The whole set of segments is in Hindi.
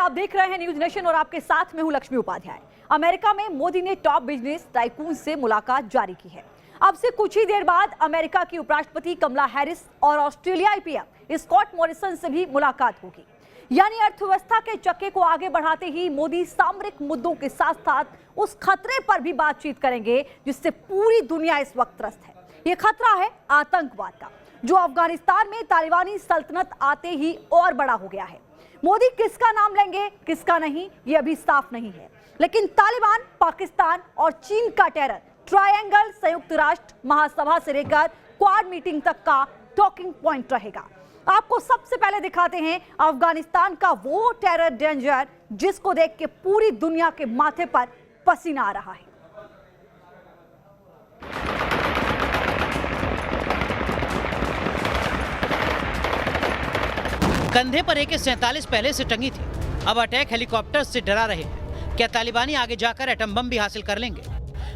आप देख रहे हैं न्यूज नेशन और आपके साथ में हूं लक्ष्मी उपाध्याय। अमेरिका में मोदी ने टॉप बिजनेस टाइकून से मुलाकात जारी की है। अब से कुछ ही देर बाद अमेरिका की उपराष्ट्रपति कमला हैरिस और ऑस्ट्रेलियाई पीएम स्कॉट मॉरिसन से भी मुलाकात होगी। यानी अर्थव्यवस्था के चक्के को आगे बढ़ाते ही मोदी सामरिक मुद्दों के साथ साथ उस खतरे पर भी बातचीत करेंगे जिससे पूरी दुनिया इस वक्त त्रस्त है। ये खतरा है आतंकवाद का, जो अफगानिस्तान में तालिबानी सल्तनत आते ही और बड़ा हो गया है। मोदी किसका नाम लेंगे किसका नहीं, ये अभी साफ नहीं है, लेकिन तालिबान, पाकिस्तान और चीन का टेरर ट्रायंगल संयुक्त राष्ट्र महासभा से लेकर क्वाड मीटिंग तक का टॉकिंग पॉइंट रहेगा। आपको सबसे पहले दिखाते हैं अफगानिस्तान का वो टेरर डेंजर जिसको देख के पूरी दुनिया के माथे पर पसीना आ रहा है। कंधे पर AK-47 पहले से टंगी थी, अब अटैक हेलीकॉप्टर से डरा रहे हैं। क्या तालिबानी आगे जाकर एटम बम भी हासिल कर लेंगे?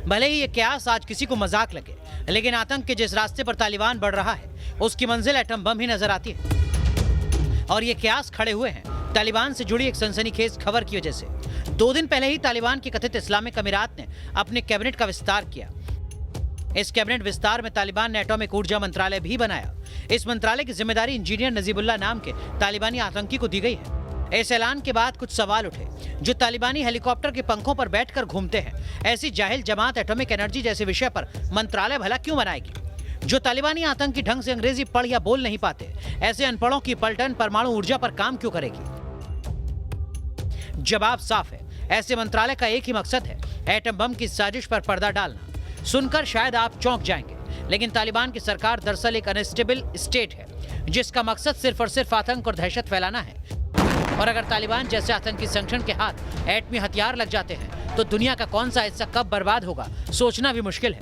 भले ही ये कयास आज किसी को मजाक लगे, लेकिन आतंक के जिस रास्ते पर तालिबान बढ़ रहा है उसकी मंजिल एटम बम ही नजर आती है। और ये कयास खड़े हुए हैं तालिबान से जुड़ी एक सनसनीखेज खबर की वजह से। 2 दिन पहले ही तालिबान के कथित इस्लामिक अमीरात ने अपने कैबिनेट का विस्तार किया। इस कैबिनेट विस्तार में तालिबान ने एटॉमिक ऊर्जा मंत्रालय भी बनाया। इस मंत्रालय की जिम्मेदारी इंजीनियर नजीबुल्लाह नाम के तालिबानी आतंकी को दी गई है। इस ऐलान के बाद कुछ सवाल उठे, जो तालिबानी हेलीकॉप्टर के पंखों पर बैठकर घूमते हैं, ऐसी जाहिल जमात एटॉमिक एनर्जी जैसे विषय पर मंत्रालय भला क्यों बनाएगी? जो तालिबानी आतंकी ढंग से अंग्रेजी पढ़ या बोल नहीं पाते, ऐसे अनपढ़ों की पलटन परमाणु ऊर्जा पर काम क्यों करेगी? जवाब साफ है, ऐसे मंत्रालय का एक ही मकसद है, एटम बम की साजिश पर पर्दा डालना। सुनकर शायद आप चौंक जाएंगे, लेकिन तालिबान की सरकार दरअसल एक अनस्टेबल स्टेट है, जिसका मकसद सिर्फ और सिर्फ आतंक और दहशत फैलाना है। और अगर तालिबान जैसे आतंकी संगठन के हाथ एटमी हथियार लग जाते हैं, तो दुनिया का कौन सा हिस्सा कब बर्बाद होगा, सोचना भी मुश्किल है।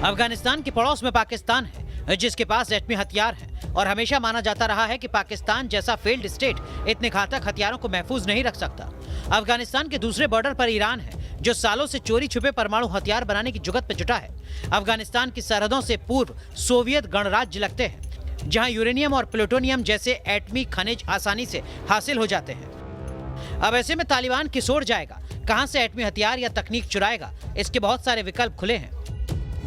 अफगानिस्तान के पड़ोस में पाकिस्तान है, जिसके पास एटमी हथियार है, और हमेशा माना जाता रहा है कि पाकिस्तान जैसा फेल्ड स्टेट इतने घातक हथियारों को महफूज नहीं रख सकता। अफगानिस्तान के दूसरे बॉर्डर पर ईरान है, जो सालों से चोरी छुपे परमाणु हथियार बनाने की जुगत पर जुटा है। अफगानिस्तान की सरहदों से पूर्व सोवियत गणराज्य लगते हैं, जहां यूरेनियम और प्लूटोनियम जैसे एटमी खनिज आसानी से हासिल हो जाते हैं। अब ऐसे में तालिबान किस ओर जाएगा, कहां से एटमी हथियार या तकनीक चुराएगा, इसके बहुत सारे विकल्प खुले हैं।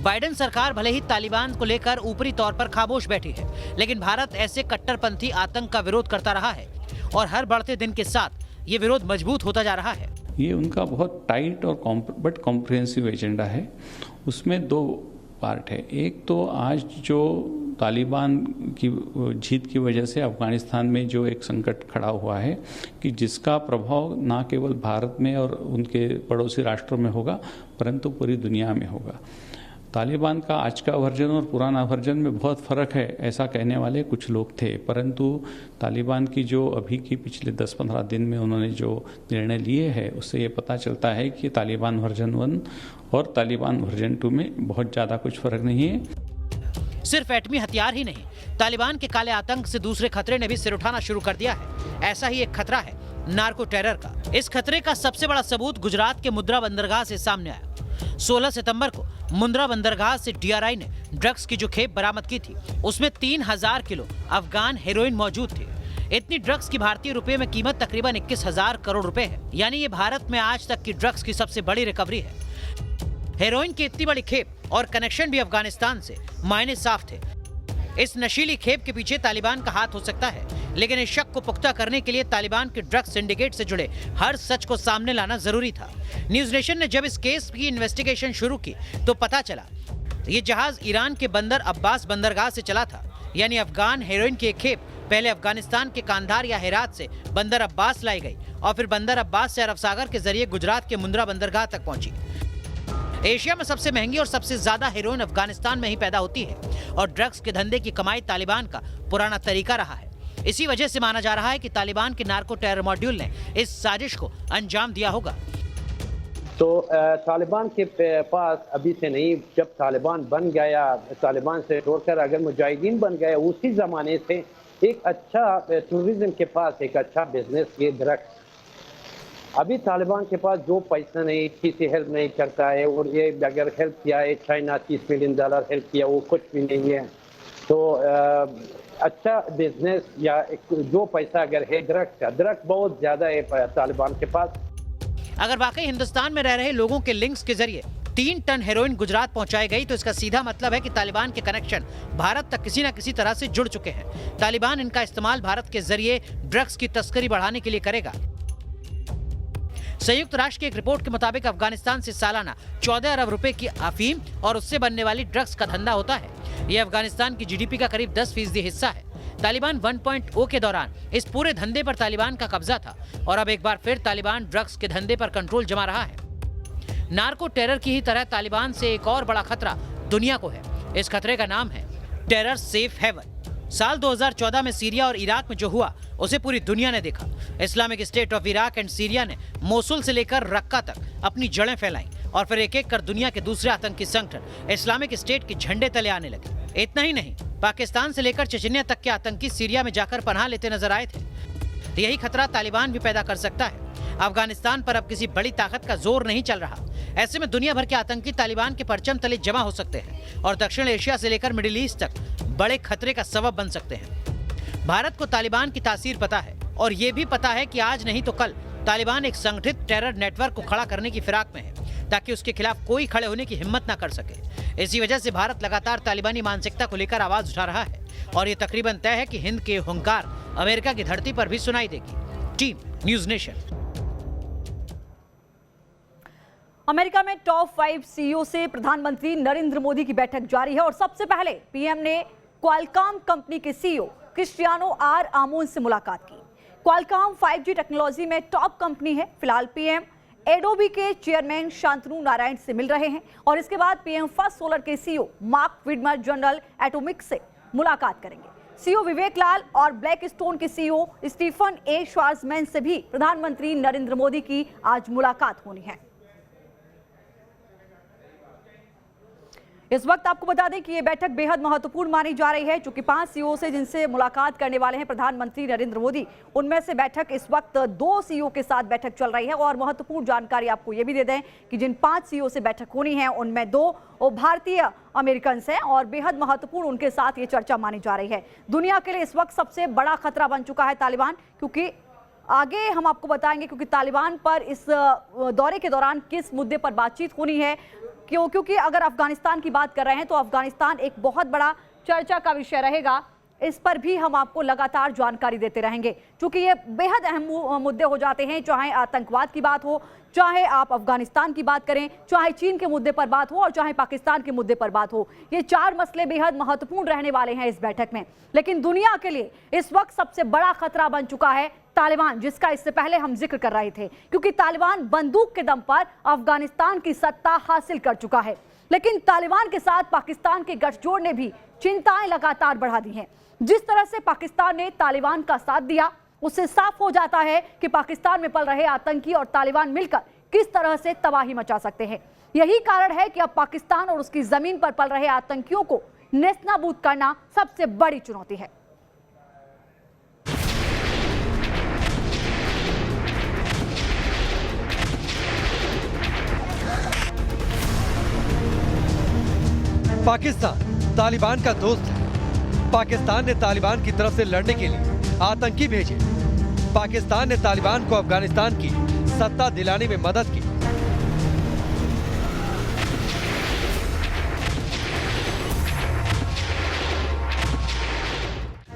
बाइडेन सरकार भले ही तालिबान को लेकर ऊपरी तौर पर खामोश बैठी है, लेकिन भारत ऐसे कट्टरपंथी आतंक का विरोध करता रहा है, और हर बढ़ते दिन के साथ ये विरोध मजबूत होता जा रहा है। ये उनका बहुत टाइट और बट कॉम्प्रिहेंसिव एजेंडा है। उसमें 2 पार्ट है। एक तो आज जो तालिबान की जीत की वजह से अफगानिस्तान में जो एक संकट खड़ा हुआ है, कि जिसका प्रभाव न केवल भारत में और उनके पड़ोसी राष्ट्रों में होगा, परंतु पूरी दुनिया में होगा। तालिबान का आज का वर्जन और पुराना वर्जन में बहुत फ़र्क है, ऐसा कहने वाले कुछ लोग थे, परंतु तालिबान की जो अभी की पिछले 10-15 दिन में उन्होंने जो निर्णय लिए हैं, उससे ये पता चलता है कि तालिबान वर्जन 1 और तालिबान वर्जन 2 में बहुत ज़्यादा कुछ फ़र्क नहीं है। सिर्फ एटमी हथियार ही नहीं, तालिबान के काले आतंक से दूसरे खतरे ने भी सिर उठाना शुरू कर दिया है। ऐसा ही एक खतरा है नार्को टेरर का। इस खतरे का सबसे बड़ा सबूत गुजरात के मुंद्रा बंदरगाह से सामने आया। 16 सितंबर को मुंद्रा बंदरगाह से DRI ने ड्रग्स की जो खेप बरामद की थी, उसमें 3000 किलो अफगान हेरोइन मौजूद थी। इतनी ड्रग्स की भारतीय रुपए में कीमत तकरीबन 21,000 करोड़ रुपए है। यानी ये भारत में आज तक की ड्रग्स की सबसे बड़ी रिकवरी है। हेरोइन की इतनी बड़ी खेप और कनेक्शन भी अफगानिस्तान से, मायने साफ थे। इस नशीली खेप के पीछे तालिबान का हाथ हो सकता है, लेकिन इस शक को पुख्ता करने के लिए तालिबान के ड्रग्स सिंडिकेट से जुड़े हर सच को सामने लाना जरूरी था। न्यूज नेशन ने जब इस केस की इन्वेस्टिगेशन शुरू की, तो पता चला ये जहाज ईरान के बंदर अब्बास बंदरगाह से चला था। यानी अफगान हेरोइन की एक खेप पहले अफगानिस्तान के कांधार या हेरात से बंदर अब्बास लाई गई, और फिर बंदर अब्बास से अरब सागर के जरिए गुजरात के मुंद्रा बंदरगाह तक पहुंची। एशिया में सबसे महंगी और सबसे ज्यादा हेरोइन अफगानिस्तान में ही पैदा होती है, और ड्रग्स के धंधे की कमाई तालिबान का पुराना तरीका रहा है। इसी वजह से माना जा रहा है कि तालिबान के नार्को टेरर मॉड्यूल ने इस साजिश को अंजाम दिया होगा। तो तालिबान के पास अभी से नहीं, जब तालिबान बन गया, तालिबान से छोड़कर अगर मुजाहिदीन बन गए, उसी ज़माने से एक अच्छा टूरिज्म के पास एक अच्छा बिजनेस ये ड्रग्स। अभी तालिबान के पास जो पैसा नहीं, किसी हेल्प नहीं करता है, और ये अगर हेल्प किया है, चाइना $30 मिलियन हेल्प किया, वो कुछ भी नहीं है। तो अच्छा बिजनेस या जो पैसा अगर है ड्रग्स बहुत ज्यादा है तालिबान के पास। अगर वाकई हिंदुस्तान में रह रहे लोगों के लिंक्स के जरिए 3 टन हेरोइन गुजरात पहुंचाई गई तो इसका सीधा मतलब है कि तालिबान के कनेक्शन भारत तक किसी न किसी तरह से जुड़ चुके हैं। तालिबान इनका इस्तेमाल भारत के जरिए ड्रग्स की तस्करी बढ़ाने के लिए करेगा। संयुक्त राष्ट्र की एक रिपोर्ट के मुताबिक अफगानिस्तान से सालाना 14 अरब रुपए की अफीम और उससे बनने वाली ड्रग्स का धंधा होता है। यह अफगानिस्तान की जीडीपी का करीब 10% हिस्सा है। तालिबान 1.0 के दौरान इस पूरे धंधे पर तालिबान का कब्जा था और अब एक बार फिर तालिबान ड्रग्स के धंधे पर कंट्रोल जमा रहा है। नार्को टेरर की ही तरह तालिबान से एक और बड़ा खतरा दुनिया को है। इस खतरे का नाम है टेरर सेफ हेवन। साल 2014 में सीरिया और इराक में जो हुआ उसे पूरी दुनिया ने देखा। Islamic state of Iraq and Syria ने मोसुल से लेकर रक्का तक अपनी जड़ें फैलाई और फिर एक एक कर दुनिया के दूसरे आतंकी संगठन इस्लामिक स्टेट के झंडे तले आने लगे। इतना ही नहीं, पाकिस्तान से लेकर चेचन्या तक के आतंकी सीरिया में जाकर पनाह लेते नजर आए थे। यही खतरा तालिबान भी पैदा कर सकता है। अफगानिस्तान पर अब किसी बड़ी ताकत का जोर नहीं चल रहा। ऐसे में दुनिया भर के आतंकी तालिबान के परचम तले जमा हो सकते हैं और दक्षिण एशिया से लेकर मिडिल ईस्ट तक बड़े खतरे का सबब बन सकते हैं। भारत को तालिबान की तासीर पता है और ये भी पता है कि आज नहीं तो कल तालिबान एक संगठित टेरर नेटवर्क को खड़ा करने की फिराक में है ताकि उसके खिलाफ कोई खड़े होने की हिम्मत ना कर सके। इसी वजह से भारत लगातार तालिबानी मानसिकता को लेकर आवाज उठा रहा है और ये तकरीबन तय है कि हिंद के हुंकार अमेरिका की धरती पर भी सुनाई देगी। Team news nation. अमेरिका में टॉप 5 सीईओ से प्रधानमंत्री नरेंद्र मोदी की बैठक जारी है और सबसे पहले पीएम ने क्वालकॉम कंपनी के सीईओ क्रिस्टियानो आर आमोन से मुलाकात की। क्वालकॉम 5G टेक्नोलॉजी में टॉप कंपनी है। फिलहाल पीएम एडोबी के चेयरमैन शांतनु नारायण से मिल रहे हैं और इसके बाद पीएम फर्स्ट सोलर के CEO mark Widmer general atomic से मुलाकात करेंगे। सीईओ विवेक लाल और ब्लैक स्टोन के सीईओ स्टीफन ए श्वार्ज़मैन से भी प्रधानमंत्री नरेंद्र मोदी की आज मुलाकात होनी है। इस वक्त आपको बता दें कि यह बैठक बेहद महत्वपूर्ण मानी जा रही है, चूंकि 5 सीईओ से जिनसे मुलाकात करने वाले हैं प्रधानमंत्री नरेंद्र मोदी, उनमें से बैठक इस वक्त 2 सीईओ के साथ बैठक चल रही है। और महत्वपूर्ण जानकारी आपको यह भी दे दें कि जिन 5 सीईओ से बैठक होनी है उनमें 2 भारतीय अमेरिकन हैं और बेहद महत्वपूर्ण उनके साथ ये चर्चा मानी जा रही है। दुनिया के लिए इस वक्त सबसे बड़ा खतरा बन चुका है तालिबान, क्योंकि आगे हम आपको बताएंगे क्योंकि तालिबान पर इस दौरे के दौरान किस मुद्दे पर बातचीत होनी है। क्योंकि अगर अफगानिस्तान की बात कर रहे हैं तो अफगानिस्तान एक बहुत बड़ा चर्चा का विषय रहेगा। इस पर भी हम आपको लगातार जानकारी देते रहेंगे, क्योंकि ये बेहद अहम मुद्दे हो जाते हैं। चाहे आतंकवाद की बात हो, चाहे आप अफगानिस्तान की बात करें, चाहे चीन के मुद्दे पर बात हो और चाहे पाकिस्तान के मुद्दे पर बात हो, ये 4 मसले बेहद महत्वपूर्ण रहने वाले हैं इस बैठक में। लेकिन दुनिया के लिए इस वक्त सबसे बड़ा खतरा बन चुका है तालिबान, जिसका इससे पहले हम जिक्र कर रहे थे, क्योंकि तालिबान बंदूक के दम पर अफगानिस्तान की सत्ता हासिल कर चुका है। लेकिन तालिबान के साथ पाकिस्तान के गठजोड़ ने भी चिंताएं लगातार बढ़ा दी हैं। जिस तरह से पाकिस्तान ने तालिबान का साथ दिया, उससे साफ हो जाता है कि पाकिस्तान में पल रहे आतंकी और तालिबान मिलकर किस तरह से तबाही मचा सकते हैं। यही कारण है कि अब पाकिस्तान और उसकी जमीन पर पल रहे आतंकियों को नेस्तनाबूद करना सबसे बड़ी चुनौती है। पाकिस्तान तालिबान का दोस्त है। पाकिस्तान ने तालिबान की तरफ से लड़ने के लिए आतंकी भेजे। पाकिस्तान ने तालिबान को अफगानिस्तान की सत्ता दिलाने में मदद की।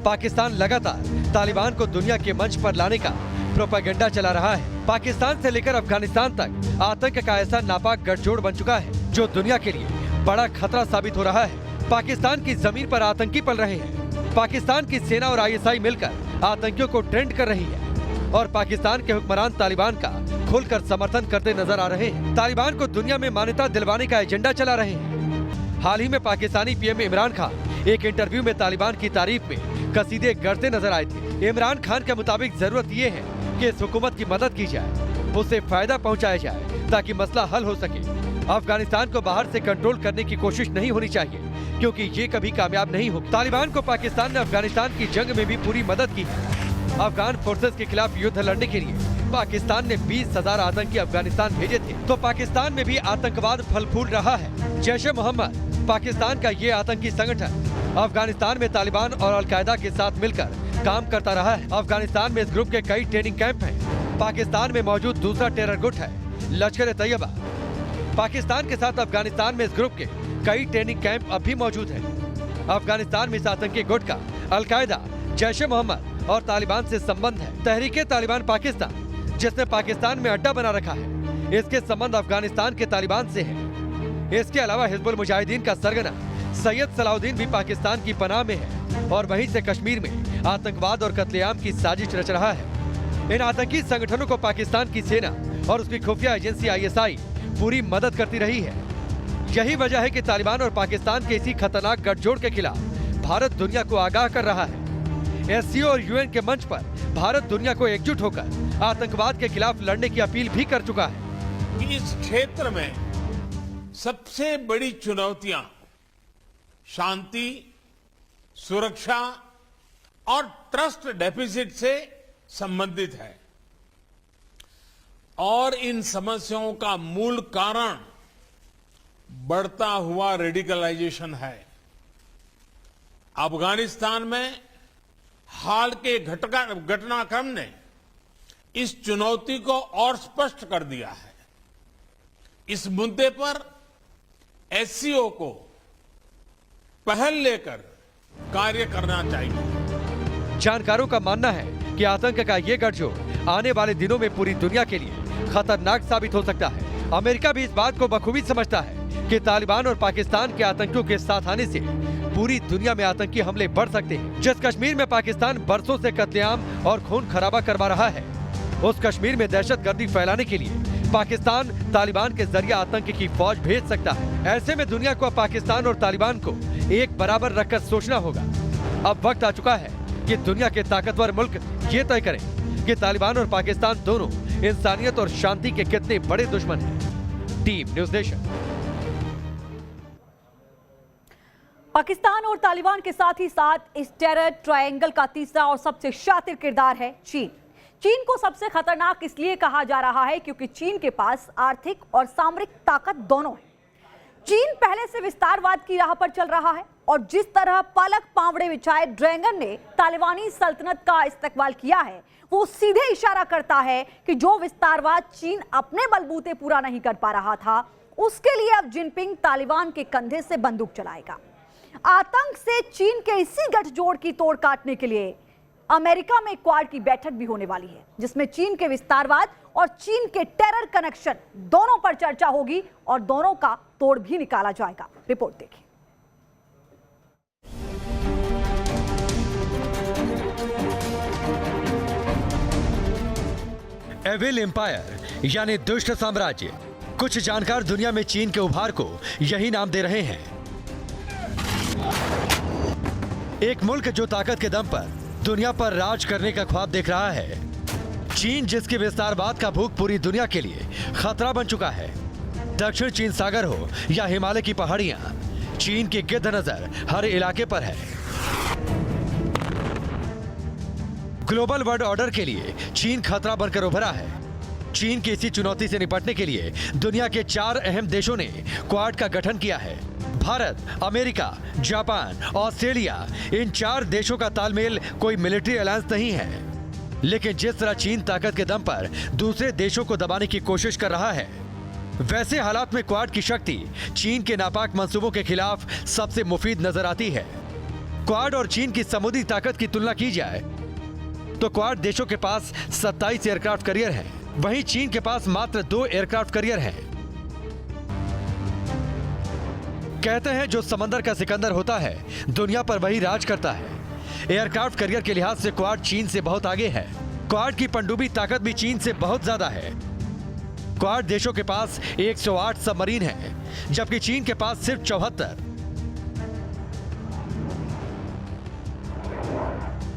पाकिस्तान लगातार तालिबान को दुनिया के मंच पर लाने का प्रोपेगेंडा चला रहा है। पाकिस्तान से लेकर अफगानिस्तान तक आतंक का ऐसा नापाक गठजोड़ बन चुका है जो दुनिया के लिए बड़ा खतरा साबित हो रहा है। पाकिस्तान की जमीन पर आतंकी पल रहे हैं। पाकिस्तान की सेना और आईएसआई मिलकर आतंकियों को ट्रेंड कर रही है और पाकिस्तान के हुक्मरान तालिबान का खुलकर समर्थन करते नजर आ रहे हैं। तालिबान को दुनिया में मान्यता दिलवाने का एजेंडा चला रहे हैं। हाल ही में पाकिस्तानी पीएम इमरान खान एक इंटरव्यू में तालिबान की तारीफ में कसीदे गढ़ते नजर आए थे। इमरान खान के मुताबिक जरूरत ये है कि इस हुकूमत की मदद की जाए, उससे फायदा पहुँचाया जाए ताकि मसला हल हो सके। अफगानिस्तान को बाहर से कंट्रोल करने की कोशिश नहीं होनी चाहिए, क्योंकि ये कभी कामयाब नहीं हो। तालिबान को पाकिस्तान ने अफगानिस्तान की जंग में भी पूरी मदद की है। अफगान फोर्सेस के खिलाफ युद्ध लड़ने के लिए पाकिस्तान ने 20,000 आतंकी अफगानिस्तान भेजे थे, तो पाकिस्तान में भी आतंकवाद फल फूल रहा है। जैश-ए-मोहम्मद पाकिस्तान का ये आतंकी संगठन अफगानिस्तान में तालिबान और अलकायदा के साथ मिलकर काम करता रहा है। अफगानिस्तान में इस ग्रुप के कई ट्रेनिंग कैंप हैं। पाकिस्तान में मौजूद दूसरा टेरर गुट है लश्कर-ए-तैयबा। पाकिस्तान के साथ अफगानिस्तान में इस ग्रुप के कई ट्रेनिंग कैंप अब भी मौजूद हैं। अफगानिस्तान में इस आतंकी गुट का अलकायदा, जैश-ए-मोहम्मद और तालिबान से संबंध है। तहरीक-ए-तालिबान पाकिस्तान, जिसने पाकिस्तान में अड्डा बना रखा है, इसके संबंध अफगानिस्तान के तालिबान से है। इसके अलावा हिजबुल मुजाहिदीन का सरगना सैयद सलाउद्दीन भी पाकिस्तान की पनाह में है और वहीं से कश्मीर में आतंकवाद और कत्लेआम की साजिश रच रहा है। इन आतंकी संगठनों को पाकिस्तान की सेना और उसकी खुफिया एजेंसी ISI पूरी मदद करती रही है। यही वजह है कि तालिबान और पाकिस्तान के इसी खतरनाक गठजोड़ के खिलाफ भारत दुनिया को आगाह कर रहा है। SCO और UN के मंच पर भारत दुनिया को एकजुट होकर आतंकवाद के खिलाफ लड़ने की अपील भी कर चुका है। इस क्षेत्र में सबसे बड़ी चुनौतियां शांति, सुरक्षा और ट्रस्ट डेफिसिट से संबंधित है और इन समस्याओं का मूल कारण बढ़ता हुआ रेडिकलाइजेशन है। अफगानिस्तान में हाल के घटनाक्रम ने इस चुनौती को और स्पष्ट कर दिया है। इस मुद्दे पर SCO को पहल लेकर कार्य करना चाहिए। जानकारों का मानना है कि आतंक का ये गठजोड़ आने वाले दिनों में पूरी दुनिया के लिए खतरनाक साबित हो सकता है। अमेरिका भी इस बात को बखूबी समझता है कि तालिबान और पाकिस्तान के आतंकियों के साथ आने से पूरी दुनिया में आतंकी हमले बढ़ सकते हैं। जिस कश्मीर में पाकिस्तान बरसों से कत्लेआम और खून खराबा करवा रहा है, उस कश्मीर में दहशतगर्दी फैलाने के लिए पाकिस्तान तालिबान के जरिए आतंक की फौज भेज सकता है। ऐसे में दुनिया को पाकिस्तान और तालिबान को एक बराबर रखकर सोचना होगा। अब वक्त आ चुका है कि दुनिया के ताकतवर मुल्क ये तय करें कि तालिबान और पाकिस्तान दोनों इंसानियत और शांति के कितने बड़े दुश्मन हैं। Team news nation. पाकिस्तान और तालिबान के साथ ही साथ इस टेरर ट्रायंगल का तीसरा और सबसे शातिर किरदार है चीन। चीन को सबसे खतरनाक इसलिए कहा जा रहा है क्योंकि चीन के पास आर्थिक और सामरिक ताकत दोनों है। चीन पहले से विस्तारवाद की राह पर चल रहा है और जिस तरह पलक पावड़े बिछाए ड्रैगन ने तालिबानी सल्तनत का इस्तेकबाल किया है, वो सीधे इशारा करता है कि जो विस्तारवाद चीन अपने बलबूते पूरा नहीं कर पा रहा था, उसके लिए अब जिनपिंग तालिबान के कंधे से बंदूक चलाएगा। आतंक से चीन के इसी गठजोड़ की तोड़ काटने के लिए अमेरिका में क्वाड की बैठक भी होने वाली है, जिसमें चीन के विस्तारवाद और चीन के टेरर कनेक्शन दोनों पर चर्चा होगी और दोनों का तोड़ भी निकाला जाएगा। रिपोर्ट देखिए। एविल एम्पायर यानी दुष्ट साम्राज्य। कुछ जानकार दुनिया में चीन के उभार को यही नाम दे रहे हैं। एक मुल्क जो ताकत के दम पर दुनिया पर राज करने का ख्वाब देख रहा है। चीन जिसके विस्तारवाद का भूख पूरी दुनिया के लिए खतरा बन चुका है। दक्षिण चीन सागर हो या हिमालय की पहाड़ियां, चीन की गिद्ध नजर हर इलाके पर है। ग्लोबल वर्ल्ड ऑर्डर के लिए चीन खतरा बनकर उभरा है। चीन की इसी चुनौती से निपटने के लिए दुनिया के 4 अहम देशों ने क्वाड का गठन किया है। भारत, अमेरिका, जापान, ऑस्ट्रेलिया, इन 4 देशों का तालमेल कोई मिलिट्री अलायंस नहीं है, लेकिन जिस तरह चीन ताकत के दम पर दूसरे देशों को दबाने की कोशिश कर रहा है, वैसे हालात में क्वाड की शक्ति चीन के नापाक मंसूबों के खिलाफ सबसे मुफीद नजर आती है। क्वाड और चीन की समुद्री ताकत की तुलना की जाए तो क्वाड देशों के पास 27 एयरक्राफ्ट कैरियर हैं, वहीं चीन के पास मात्र 2 एयरक्राफ्ट कैरियर हैं। कहते हैं जो समंदर का सिकंदर होता है, दुनिया पर वही राज करता है। एयरक्राफ्ट कैरियर के लिहाज से क्वाड चीन से बहुत आगे है। क्वाड की पनडुब्बी ताकत भी चीन से बहुत ज्यादा है। क्वाड देशों के पास 108 सबमरीन हैं, जबकि चीन के पास सिर्फ 74।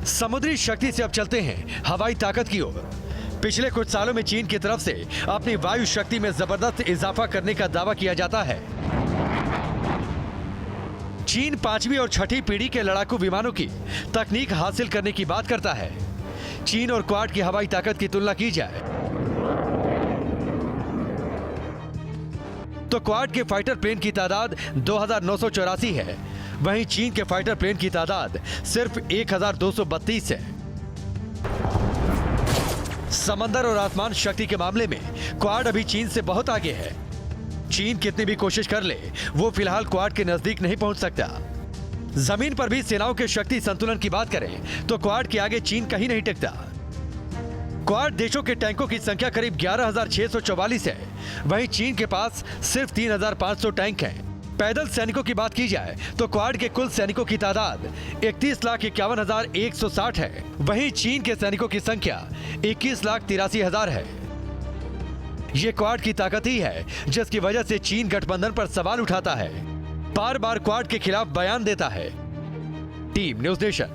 समुद्री शक्ति से अब चलते हैं हवाई ताकत की ओर। पिछले कुछ सालों में चीन की तरफ से अपनी वायु शक्ति में जबरदस्त इजाफा करने का दावा किया जाता है। चीन 5वीं और 6ठी पीढ़ी के लड़ाकू विमानों की तकनीक हासिल करने की बात करता है। चीन और क्वाड की हवाई ताकत की तुलना की जाए तो क्वाड के फाइटर प्लेन की तादाद 2984 है, वहीं चीन के फाइटर प्लेन की तादाद सिर्फ 1232 है। समंदर और आसमान शक्ति के मामले में क्वाड अभी चीन से बहुत आगे है। चीन कितनी भी कोशिश कर ले, वो फिलहाल क्वाड के नजदीक नहीं पहुंच सकता। जमीन पर भी सेनाओं के शक्ति संतुलन की बात करें तो क्वाड के आगे चीन कहीं नहीं टिकता। क्वाड देशों के टैंकों की संख्या करीब 11,644 है, वहीं चीन के पास सिर्फ 3,500 टैंक हैं। पैदल सैनिकों की बात की जाए तो क्वाड के कुल सैनिकों की तादाद 31,51,160 है, वहीं चीन के सैनिकों की संख्या 21,83,000 है। ये क्वाड की ताकत ही है जिसकी वजह से चीन गठबंधन पर सवाल उठाता है, बार बार क्वाड के खिलाफ बयान देता है। Team news nation.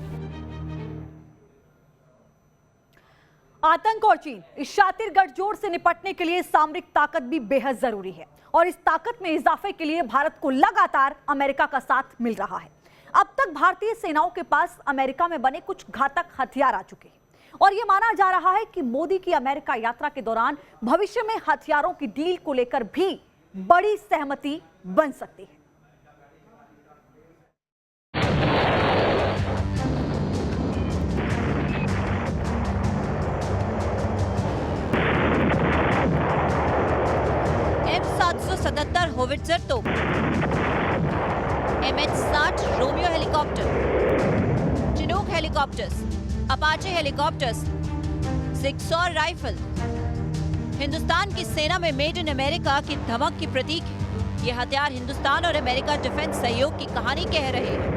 आतंक और चीन, इस शातिर गठजोड़ से निपटने के लिए सामरिक ताकत भी बेहद जरूरी है और इस ताकत में इजाफे के लिए भारत को लगातार अमेरिका का साथ मिल रहा है। अब तक भारतीय सेनाओं के पास अमेरिका में बने कुछ घातक हथियार आ चुके हैं और यह माना जा रहा है कि मोदी की अमेरिका यात्रा के दौरान भविष्य में हथियारों की डील को लेकर भी बड़ी सहमति बन सकती है। M777 होविट्जर तोप, MH-60 Romeo helicopter, Chinook helicopters, Apache helicopters, Sig Sauer rifle Hindustan की सेना में मेड इन अमेरिका की धमक की प्रतीक है। ये हथियार हिंदुस्तान और अमेरिका डिफेंस सहयोग की कहानी कह रहे हैं।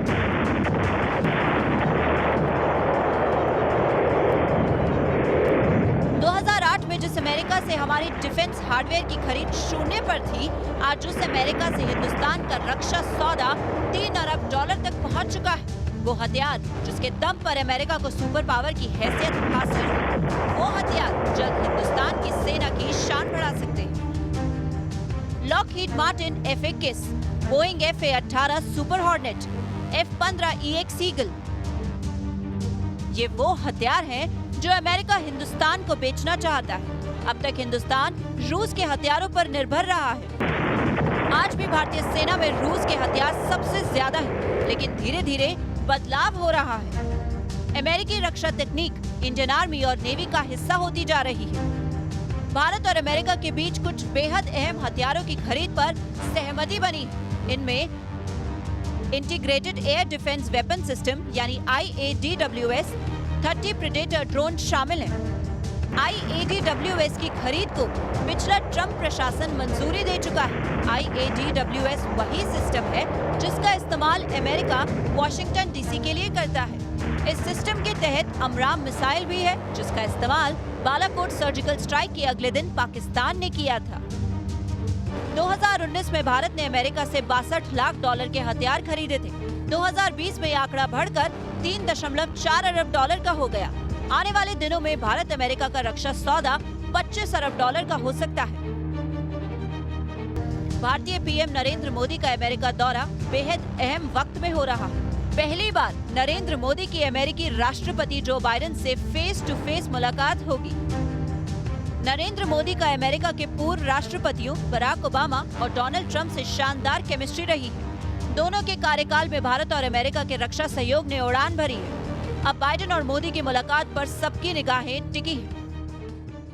में जिस अमेरिका से हमारी डिफेंस हार्डवेयर की खरीद शून्य पर थी, आज उस अमेरिका से हिंदुस्तान का रक्षा सौदा $3 अरब तक पहुंच चुका है। वो हथियार जिसके दम पर अमेरिका को सुपर पावर की हैसियत हासिल है, वो हथियार जल्द हिंदुस्तान की सेना की शान बढ़ा सकते हैं। Lockheed Martin F-21, Boeing FA-18 super hornet, F-15 EX eagle, ये वो हथियार हैं जो अमेरिका हिंदुस्तान को बेचना चाहता है। अब तक हिंदुस्तान रूस के हथियारों पर निर्भर रहा है। आज भी भारतीय सेना में रूस के हथियार सबसे ज्यादा है, लेकिन धीरे धीरे बदलाव हो रहा है। अमेरिकी रक्षा तकनीक इंडियन आर्मी और नेवी का हिस्सा होती जा रही है। भारत और अमेरिका के बीच कुछ बेहद अहम हथियारों की खरीद पर सहमति बनी। इनमें integrated air defence weapon system यानी IADWS 30 प्रेडेटर ड्रोन शामिल हैं। IADWS की खरीद को पिछला ट्रंप प्रशासन मंजूरी दे चुका है। IADWS वही सिस्टम है जिसका इस्तेमाल अमेरिका वाशिंगटन DC के लिए करता है। इस सिस्टम के तहत अमराम मिसाइल भी है जिसका इस्तेमाल बालाकोट सर्जिकल स्ट्राइक के अगले दिन पाकिस्तान ने किया था। 2019 में भारत ने अमेरिका से $62 लाख के हथियार खरीदे थे। 2020 में यह आंकड़ा बढ़कर $3.4 अरब का हो गया। आने वाले दिनों में भारत अमेरिका का रक्षा सौदा $25 अरब का हो सकता है। भारतीय पीएम नरेंद्र मोदी का अमेरिका दौरा बेहद अहम वक्त में हो रहा है। पहली बार नरेंद्र मोदी की अमेरिकी राष्ट्रपति जो बाइडेन से फेस टू फेस मुलाकात होगी। नरेंद्र मोदी का अमेरिका के पूर्व राष्ट्रपतियों बराक ओबामा और डोनाल्ड ट्रंप से शानदार केमिस्ट्री रही है। दोनों के कार्यकाल में भारत और अमेरिका के रक्षा सहयोग ने उड़ान भरी है। अब बाइडेन और मोदी की मुलाकात पर सबकी निगाहें टिकी हैं।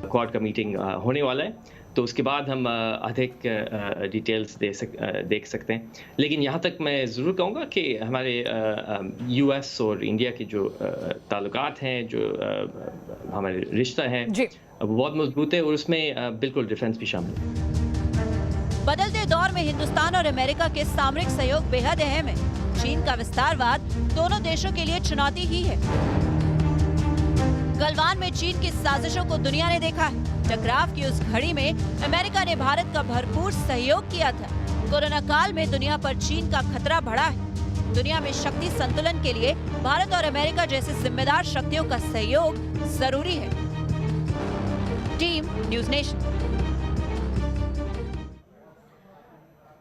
क्वाड का मीटिंग होने वाला है, तो उसके बाद हम अधिक डिटेल्स देख सकते हैं। लेकिन यहाँ तक मैं ज़रूर कहूँगा कि हमारे US और इंडिया के जो ताल्लुकात हैं, जो हमारे रिश्ता हैं, वो बहुत मजबूत है और उसमें बिल्कुल डिफेंस भी शामिल है। बदलते दौर में हिंदुस्तान और अमेरिका के सामरिक सहयोग बेहद अहम है। चीन का विस्तारवाद दोनों देशों के लिए चुनौती ही है। गलवान में चीन की साजिशों को दुनिया ने देखा है। टकराव की उस घड़ी में अमेरिका ने भारत का भरपूर सहयोग किया था। कोरोना काल में दुनिया पर चीन का खतरा बढ़ा है। दुनिया में शक्ति संतुलन के लिए भारत और अमेरिका जैसी जिम्मेदार शक्तियों का सहयोग जरूरी है। Team news nation.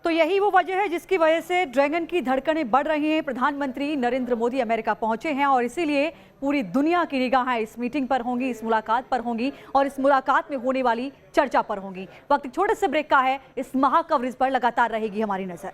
तो यही वो वजह है जिसकी वजह से ड्रैगन की धड़कनें बढ़ रही हैं। प्रधानमंत्री नरेंद्र मोदी अमेरिका पहुंचे हैं और इसीलिए पूरी दुनिया की निगाहें इस मीटिंग पर होंगी, इस मुलाकात पर होंगी और इस मुलाकात में होने वाली चर्चा पर होंगी। वक्त छोटे से ब्रेक का है, इस महा कवरेज पर लगातार रहेगी हमारी नजर।